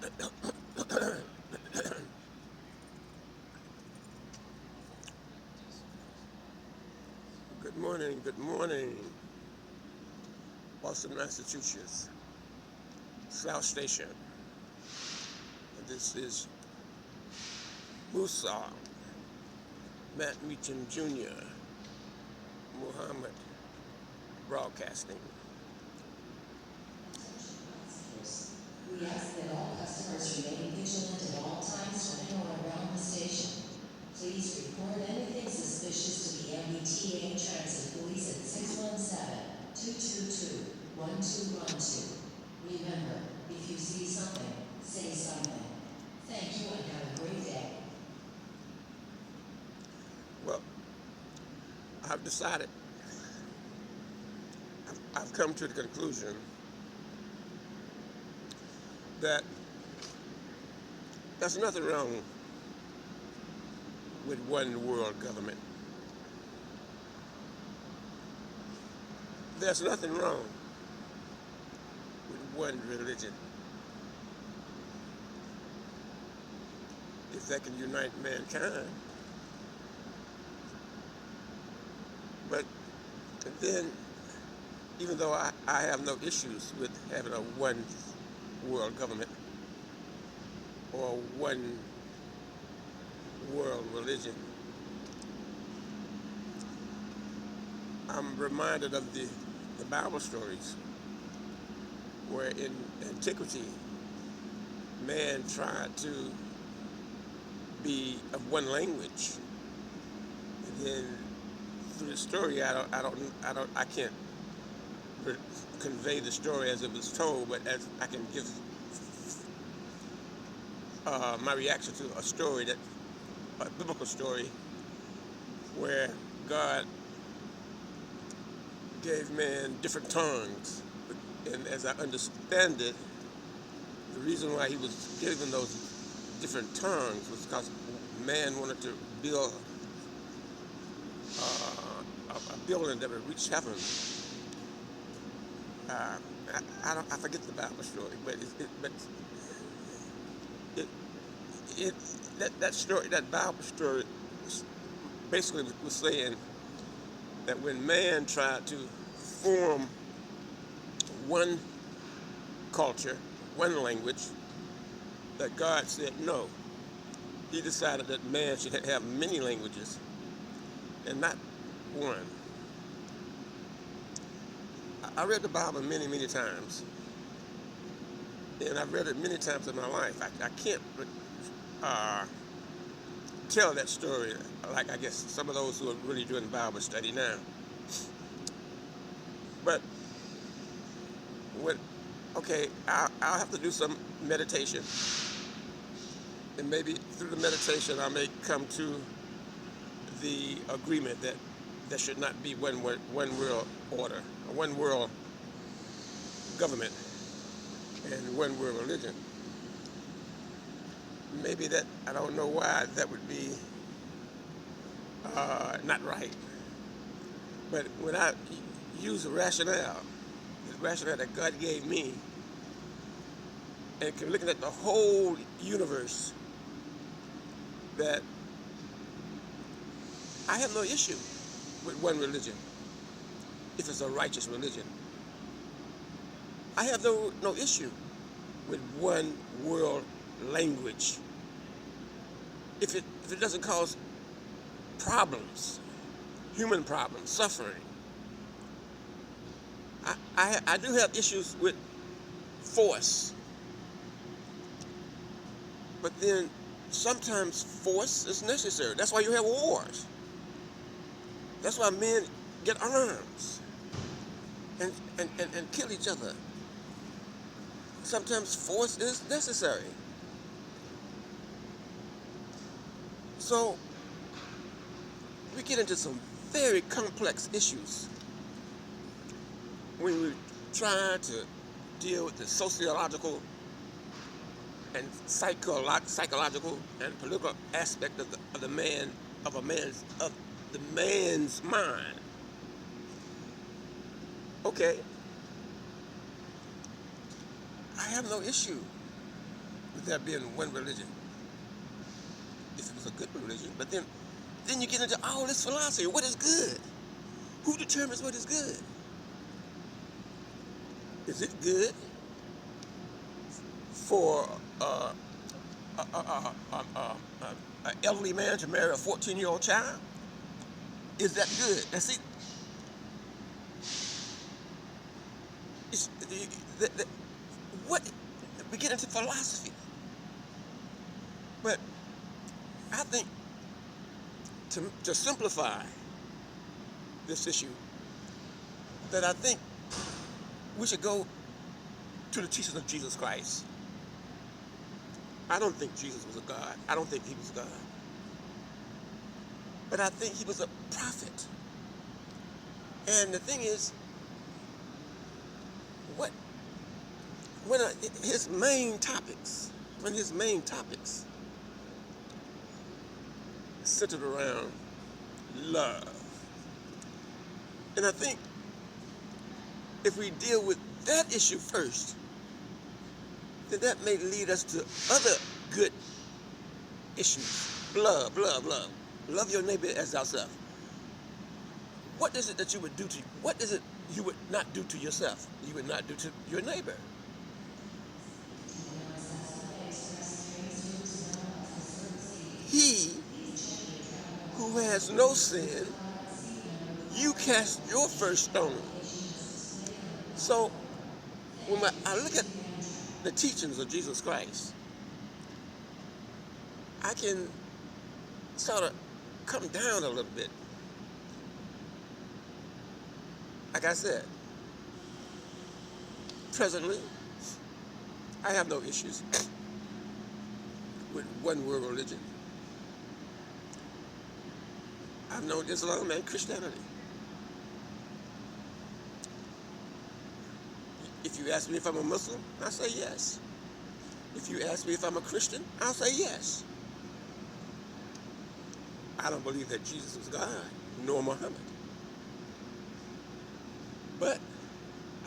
Good morning, Boston, Massachusetts, South Station. This is Musau MattmeachamJR, Muhammad Broadcasting. We ask that all customers remain vigilant at all times when in or around the station. Please report anything suspicious to the MBTA Transit Police at 617-222-1212. Remember, if you see something, say something. Thank you and have a great day. Well, I've decided, I've come to the conclusion that there's nothing wrong with one world government. There's nothing wrong with one religion. If that can unite mankind. But then, even though I have no issues with having a one world government or one world religion, I'm reminded of the Bible stories where in antiquity man tried to be of one language, and then through the story I can't convey the story as it was told, but as I can give my reaction to a story, a biblical story, where God gave man different tongues. And as I understand it, the reason why he was given those different tongues was because man wanted to build a building that would reach heaven. I forget the Bible story, but that Bible story basically was saying that when man tried to form one culture, one language, that God said no. He decided that man should have many languages and not one. I read the Bible many, many times, and I've read it many times in my life. I can't tell that story like I guess some of those who are really doing Bible study now. But I'll have to do some meditation, and maybe through the meditation I may come to the agreement that there should not be one world order, one world government, and one world religion. Maybe that, I don't know why that would be not right. But when I use the rationale that God gave me, and looking at the whole universe, that I have no issue with one religion if it's a righteous religion. I have no issue with one world language if it doesn't cause problems, human problems, suffering. I do have issues with force, but then sometimes force is necessary. That's why you have wars. That's why men get arms and kill each other. Sometimes force is necessary. So we get into some very complex issues when we try to deal with the sociological and psychological and political aspect of the man's mind. Okay, I have no issue with there being one religion, if it was a good religion. But then you get into all this philosophy. What is good? Who determines what is good? Is it good for an elderly man to marry a 14-year-old child? Is that good? Now see, it's, what we get into philosophy, but I think to simplify this issue, that I think we should go to the teachings of Jesus Christ. I don't think Jesus was a God. I don't think he was God. But I think he was a prophet. And the thing is, when his main topics centered around love. And I think if we deal with that issue first, then that may lead us to other good issues. Love. Love your neighbor as thyself. What is it that you would do to you? What is it you would not do to yourself? You would not do to your neighbor. He who has no sin, you cast your first stone. So when I look at the teachings of Jesus Christ, I can sort of come down a little bit. Like I said, presently, I have no issues with one world religion. I've known Islam and Christianity. If you ask me if I'm a Muslim, I'll say yes. If you ask me if I'm a Christian, I'll say yes. I don't believe that Jesus was God, nor Muhammad. But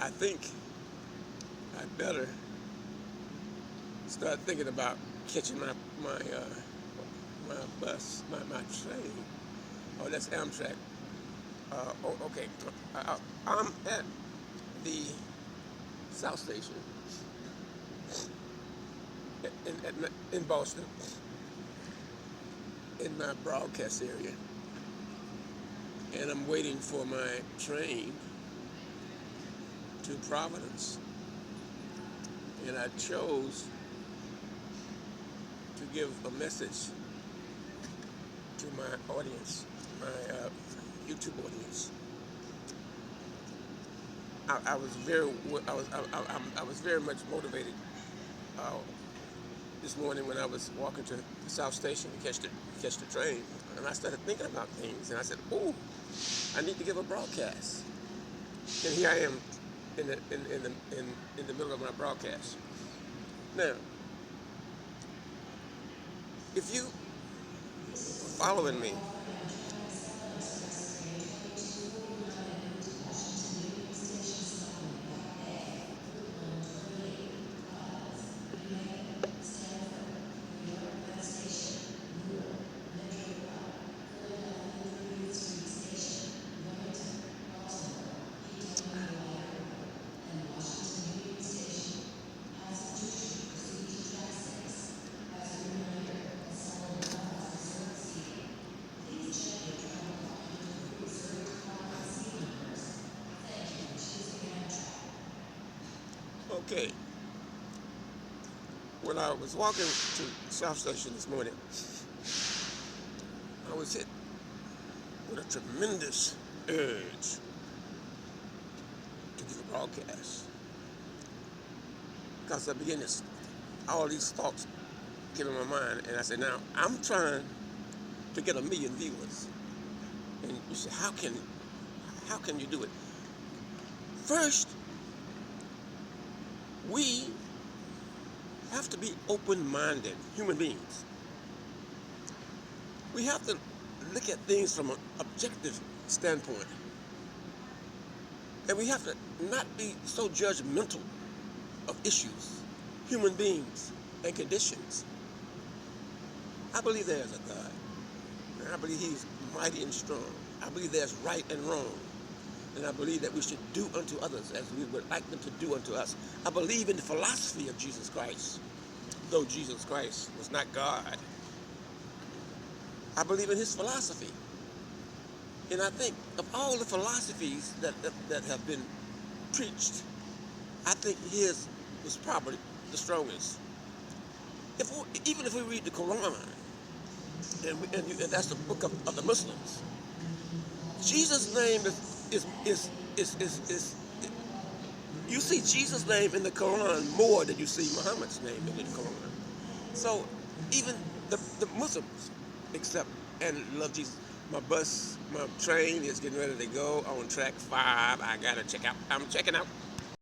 I think I better start thinking about catching my bus, my train. Oh, that's Amtrak. Okay. I'm at the South Station in Boston, in my broadcast area, and I'm waiting for my train to Providence, and I chose to give a message to my audience, my YouTube audience. I was very much motivated this morning when I was walking to the South Station to catch the train, and I started thinking about things, and I said, "Oh, I need to give a broadcast." And here I am in the middle of my broadcast. Now, if you following me, okay, when I was walking to South Station this morning, I was hit with a tremendous urge to give a broadcast, because I began all these thoughts came in my mind, and I said, now I'm trying to get 1 million viewers, and you say, how can you do it? First, we have to be open-minded human beings. We have to look at things from an objective standpoint. And we have to not be so judgmental of issues, human beings. and conditions. I believe there is a God. And I believe he's mighty and strong. I believe there's right and wrong. And I believe that we should do unto others as we would like them to do unto us. I believe in the philosophy of Jesus Christ, though Jesus Christ was not God. I believe in his philosophy. And I think of all the philosophies that have been preached, I think his was probably the strongest. Even if we read the Quran, and that's the book of the Muslims, Jesus' name is you see Jesus' name in the Quran more than you see Muhammad's name in the Quran. So even the Muslims accept and love Jesus. My train is getting ready to go on track 5. I gotta check out. I'm checking out.